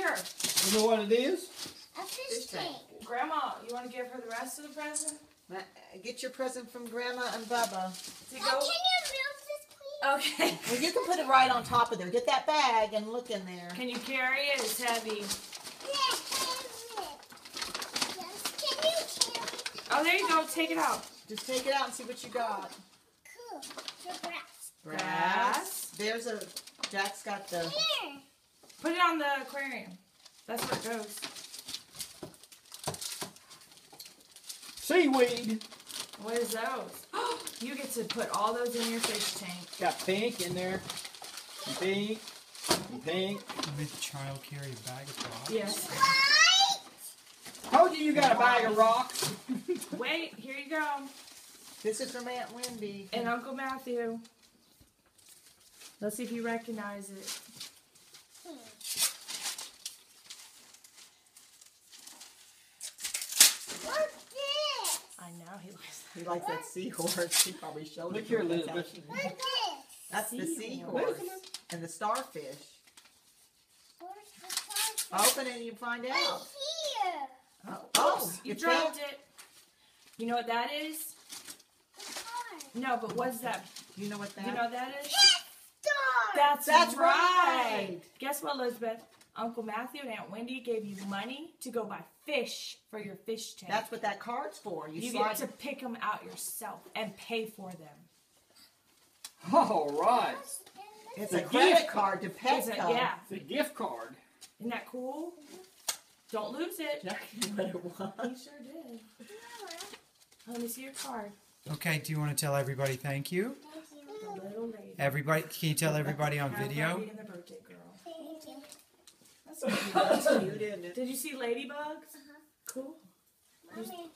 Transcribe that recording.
here. You know what it is? A fish tank. Grandma, you want to give her the rest of the present? Get your present from Grandma and Bubba. To Can you move this, please? Okay. Well, you can put it right on top of there. Get that bag and look in there. Can you carry it? It's heavy. Yes, can you carry it? Oh, there you go. Take it out. Just take it out and see what you got. Cool. The grass. Grass. There's a... Jack's got the... Here. Put it on the aquarium. That's where it goes. Seaweed. What is those? You get to put all those in your fish tank. Got pink in there. And pink. And pink. You made the child carry a bag of rocks? Yes. Told you got a bag of rocks. Wait, here you go. This is from Aunt Wendy. And Uncle Matthew. Let's see if you recognize it. What's this? I know he likes that. He likes that seahorse. He probably showed Look it. here, to us. Elizabeth. What's this? That's the Seahorse. seahorse. And the starfish. Where's the car? Open it and you find out. Here. Oh, You it's dropped it. You know what that is? The car. No, but what's that? You know what that You know what that is? Star. That's right. right. Guess what, Elizabeth? Uncle Matthew and Aunt Wendy gave you money to go buy fish for your fish tank. That's what that card's for. You slide get to pick them out yourself and pay for them. All right. It's The a credit gift card to Petco. Yeah. It's a gift card. Isn't that cool? Don't lose it. Jack knew what it He was. sure did. Let me see your card. Okay, do you want to tell everybody thank you? The little lady. Everybody, can you tell everybody on video? Everybody and the birthday girl. Thank you. That's cute. That's cute, isn't it? Did you see ladybugs? Cool. Mommy.